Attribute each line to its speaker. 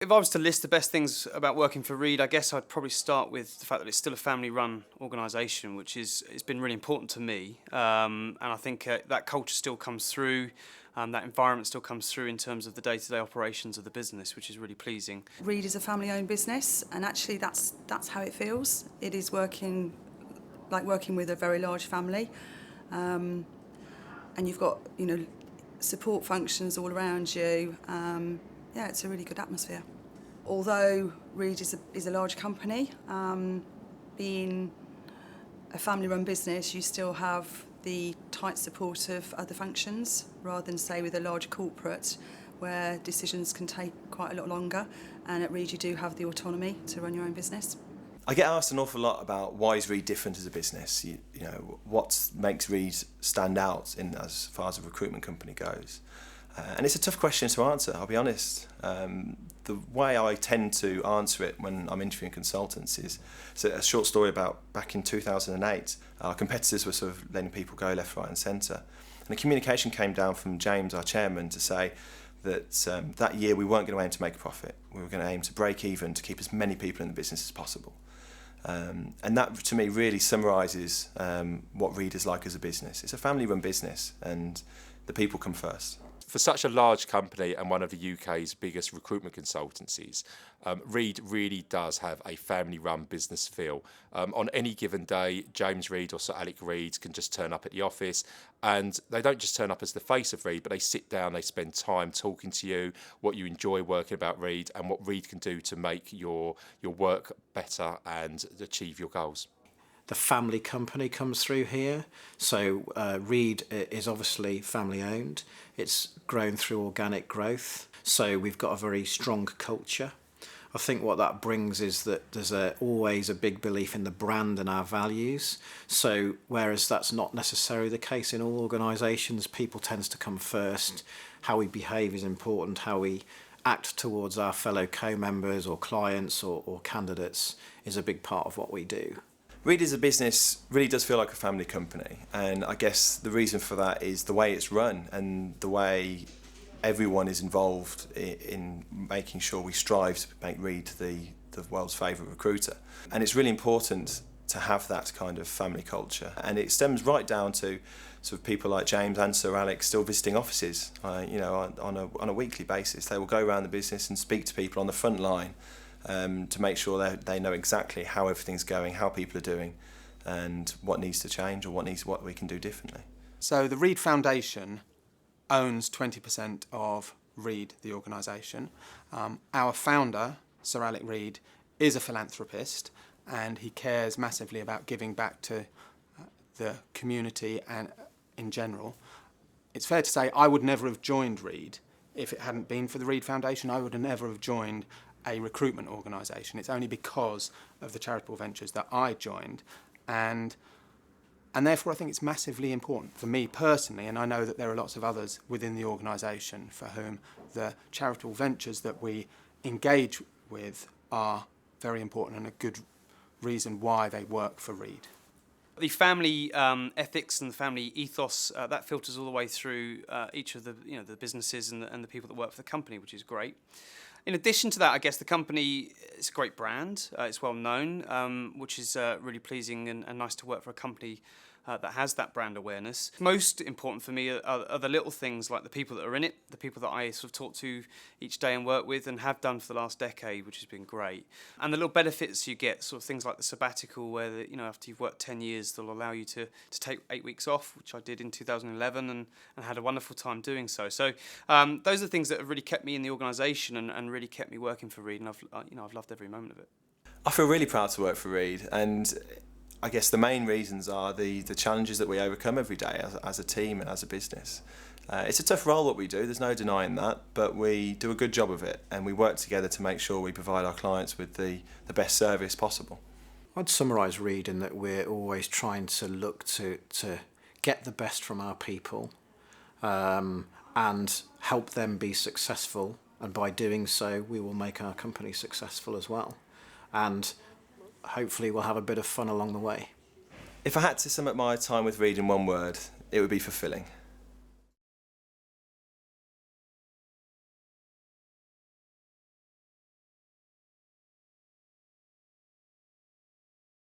Speaker 1: If I was to list the best things about working for Reed, I guess I'd probably start with the fact that it's still a family-run organisation, which it's been really important to me. And I think that culture still comes through, that environment still comes through in terms of the day-to-day operations of the business, which is really pleasing.
Speaker 2: Reed is a family-owned business, and actually that's how it feels. It is working with a very large family, and you've got support functions all around you. It's a really good atmosphere. Although Reed is a large company, being a family-run business, you still have the tight support of other functions, rather than, say, with a large corporate, where decisions can take quite a lot longer. And at Reed, you do have the autonomy to run your own business.
Speaker 3: I get asked an awful lot about why is Reed different as a business. What makes Reed stand out as far as a recruitment company goes. And it's a tough question to answer, I'll be honest. The way I tend to answer it when I'm interviewing consultants is a short story about back in 2008. Our competitors were sort of letting people go left, right and centre. And the communication came down from James, our chairman, to say that that year we weren't going to aim to make a profit. We were going to aim to break even to keep as many people in the business as possible. And that, to me, really summarises what Reed is like as a business. It's a family-run business, and the people come first.
Speaker 4: For such a large company and one of the UK's biggest recruitment consultancies, Reed really does have a family-run business feel. On any given day, James Reed or Sir Alec Reed can just turn up at the office, and they don't just turn up as the face of Reed, but they sit down, they spend time talking to you, what you enjoy working about Reed, and what Reed can do to make your work better and achieve your goals.
Speaker 5: The family company comes through here. So Reed is obviously family owned. It's grown through organic growth. So we've got a very strong culture. I think what that brings is that there's always a big belief in the brand and our values. So whereas that's not necessarily the case in all organisations, people tends to come first. How we behave is important. How we act towards our fellow co-members or clients or candidates is a big part of what we do.
Speaker 3: Reed as a business really does feel like a family company, and I guess the reason for that is the way it's run and the way everyone is involved in making sure we strive to make Reed the world's favourite recruiter. And it's really important to have that kind of family culture, and it stems right down to sort of people like James and Sir Alex still visiting offices on a weekly basis. They will go around the business and speak to people on the front line to make sure they know exactly how everything's going, how people are doing, and what needs to change or what we can do differently.
Speaker 6: So the Reed Foundation owns 20% of Reed, the organisation. Our founder, Sir Alec Reed, is a philanthropist, and he cares massively about giving back to the community and in general. It's fair to say I would never have joined Reed if it hadn't been for the Reed Foundation. I would have never have joined a recruitment organisation. It's only because of the charitable ventures that I joined, and therefore I think it's massively important for me personally, and I know that there are lots of others within the organisation for whom the charitable ventures that we engage with are very important and a good reason why they work for Reed.
Speaker 1: The family ethics and the family ethos, that filters all the way through each of the businesses and the people that work for the company, which is great. In addition to that, I guess the company is a great brand. It's well known, which is really pleasing and nice to work for a company that has that brand awareness. Most important for me are the little things like the people that are in it, the people that I sort of talk to each day and work with and have done for the last decade, which has been great. And the little benefits you get, sort of things like the sabbatical, where after you've worked 10 years, they'll allow you to take 8 weeks off, which I did in 2011 and had a wonderful time doing so. So those are the things that have really kept me in the organisation and really kept me working for Reed, and I've loved every moment of it.
Speaker 3: I feel really proud to work for Reed, and I guess the main reasons are the challenges that we overcome every day as a team and as a business. It's a tough role what we do, there's no denying that, but we do a good job of it, and we work together to make sure we provide our clients with the best service possible.
Speaker 5: I'd summarise Reed in that we're always trying to look to get the best from our people and help them be successful, and by doing so we will make our company successful as well. And hopefully we'll have a bit of fun along the way.
Speaker 3: If I had to sum up my time with Reed in one word, it would be fulfilling.